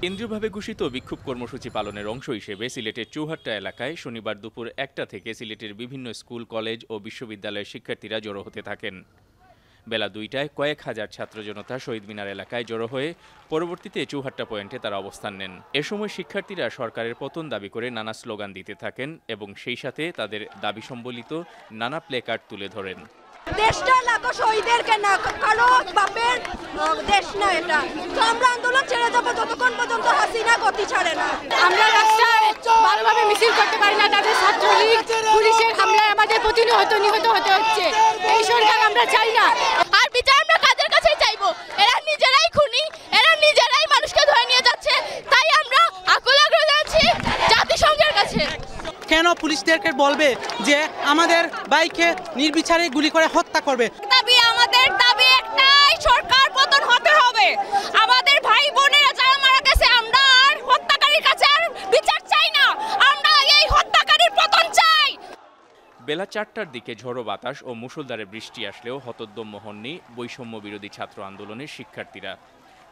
কেন্দ্রীয়ভাবে ঘোষিত বিক্ষোভ কর্মসূচি পালনের অংশ হিসেবে সিলেটের চৌহাট্টা এলাকায় শনিবার দুপুর ১টা থেকে সিলেটের বিভিন্ন স্কুল, কলেজ ও বিশ্ববিদ্যালয়ের শিক্ষার্থীরা জড়ো হতে থাকেন। বেলা ২টায় কয়েক হাজার ছাত্র জনতা শহীদ মিনার এলাকায় জড়ো হয়ে পরবর্তীতে চৌহাট্টা পয়েন্টে তারা অবস্থান নেন। এ সময় শিক্ষার্থীরা সরকারের পতন দাবি করে নানা স্লোগান দিতে থাকেন এবং সেই সাথে তাদের দাবি সম্বলিত নানা প্লেকার্ড তুলে ধরেন। দেশটা লাগো শহীদদেরকে না, কারো বাপের দেশ না এটা। তো আমরা আন্দোলন ছেড়ে যাবো যতক্ষণ পর্যন্ত হাসিনা গতি ছাড়ে না। আমরা রাস্তায় ভালোভাবে মিছিল করতে পারি না, তাদের ছাত্রলীগ পুলিশের হামলায় আমাদের প্রতিনিয়ত নিহত হতে হচ্ছে। এই সরকার আমরা চাই না। আর বিচার আমরা কাদের কাছে চাইবো? এরা নিজেরাই খুনি, এরা নিজেরাই মানুষকে ধরে নিয়ে যাচ্ছে। তাই আমরা আকুল আগ্রহে আছি জাতিসংঘের কাছে। কেন পুলিশদেরকে বলবে যে আমাদের ভাইকে নির্বিচারে গুলি করে হত্যা করবে? আমাদের দাবি একটাই, সরকার পতন হতে হবে। আমাদের ভাই বোনেরা যারা মারা গেছে, আমরা আর হত্যাকারীর কাছে আর বিচার চাই না, আমরা এই হত্যাকারীর পতন চাই। বেলা ৪টার দিকে ঝড়ো বাতাস ও মুষলধারে বৃষ্টি আসলেও হতোদ্যম হননি বৈষম্য বিরোধী ছাত্র আন্দোলনের শিক্ষার্থীরা।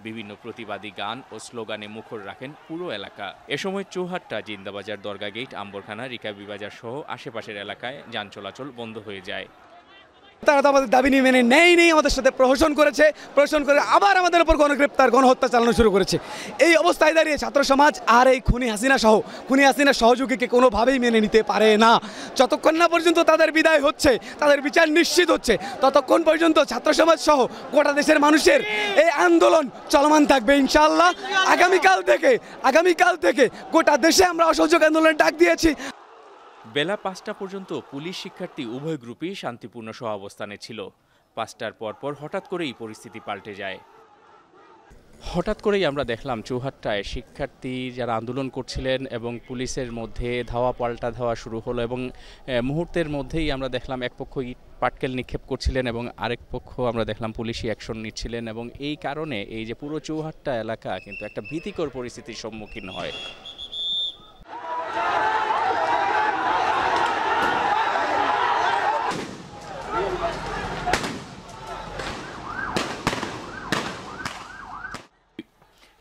বিভিন্ন প্রতিবাদী গান ও স্লোগানে মুখর রাখেন পুরো এলাকা। এ সময় চৌহাট্টা, জিন্দাবাজার, দরগা গেট, আম্বরখানা, রিকাবি বাজার সহ আশেপাশের এলাকায় যান চলাচল বন্ধ হয়ে যায়। তারা তো আমাদের দাবি নিয়ে মেনে নেই, আমাদের সাথে প্রহসন করেছে, প্রহসন করে আবার আমাদের উপর গণগ্রেপ্তার, গণহত্যা চালানো শুরু করেছে। এই অবস্থায় দাঁড়িয়ে ছাত্র সমাজ আর এই খুনি হাসিনা সহযোগীকে কোনোভাবেই মেনে নিতে পারে না। যতক্ষণ না পর্যন্ত তাদের বিদায় হচ্ছে, তাদের বিচার নিশ্চিত হচ্ছে, ততক্ষণ পর্যন্ত ছাত্র সমাজ সহ গোটা দেশের মানুষের এই আন্দোলন চলমান থাকবে ইনশাআল্লাহ। আগামীকাল থেকে গোটা দেশে আমরা অসহযোগ আন্দোলনের ডাক দিয়েছি। বেলা ৫টা পর্যন্ত পুলিশ, শিক্ষার্থী উভয় গ্রুপই শান্তিপূর্ণ সহাবস্থানে ছিল। ৫টার পরপর হঠাৎ করেই পরিস্থিতি পাল্টে যায়। হঠাৎ করেই আমরা দেখলাম চৌহাট্টায় শিক্ষার্থী যারা আন্দোলন করছিলেন এবং পুলিশের মধ্যে ধাওয়া পাল্টা ধাওয়া শুরু হলো এবং মুহূর্তের মধ্যেই আমরা দেখলাম এক পক্ষ ইট পাটকেল নিক্ষেপ করছিলেন এবং আরেক পক্ষ আমরা দেখলাম পুলিশি অ্যাকশন নিচ্ছিলেন এবং এই কারণে এই যে পুরো চৌহাট্টা এলাকা কিন্তু একটা ভীতিকর পরিস্থিতির সম্মুখীন হয়।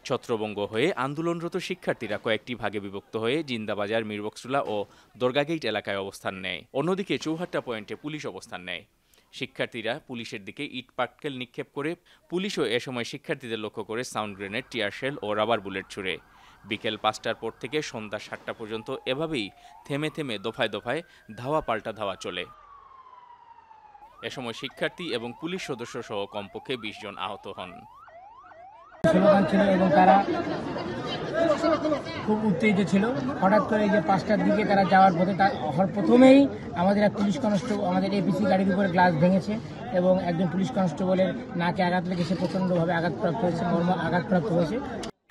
ছত্রভঙ্গ হয়ে আন্দোলনরত শিক্ষার্থীরা কয়েকটি ভাগে বিভক্ত হয়ে জিন্দাবাজার, মিরবক্সুলা ও দরগাগেট এলাকায় অবস্থান নেয়। অন্যদিকে চৌহাট্টা পয়েন্টে পুলিশ অবস্থান নেয়। শিক্ষার্থীরা পুলিশের দিকে ইট পাটকেল নিক্ষেপ করে, পুলিশও এ সময় শিক্ষার্থীদের লক্ষ্য করে সাউন্ড গ্রেনেড, টিয়ারশেল ও রাবার বুলেট ছুড়ে। বিকেল ৫টার পর থেকে সন্ধ্যা ৭টা পর্যন্ত এভাবেই থেমে থেমে দফায় দফায় ধাওয়া পাল্টা ধাওয়া চলে। এ সময় শিক্ষার্থী এবং পুলিশ সদস্য সহ কমপক্ষে ২০ জন আহত হন। স্লোগান ছিল এবং তারা খুব উত্তেজিত ছিল। হঠাৎ করে এই যে ৫টার দিকে তারা যাওয়ার পথে প্রথমেই আমাদের এক পুলিশ কনস্টেবল আমাদের এপিসি গাড়ির উপরে গ্লাস ভেঙেছে এবং একজন পুলিশ কনস্টেবলের নাকে আঘাত লেগেছে, প্রচণ্ডভাবে আঘাতপ্রাপ্ত হয়েছে, আঘাতপ্রাপ্ত হয়েছে।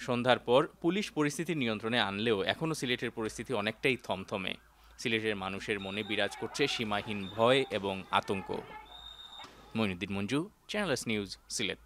সন্ধ্যার পর পুলিশ পরিস্থিতি নিয়ন্ত্রণে আনলেও এখনও সিলেটের পরিস্থিতি অনেকটাই থমথমে। সিলেটের মানুষের মনে বিরাজ করছে সীমাহীন ভয় এবং আতঙ্ক। Moinuddin Manju, channel S news, Sylhet.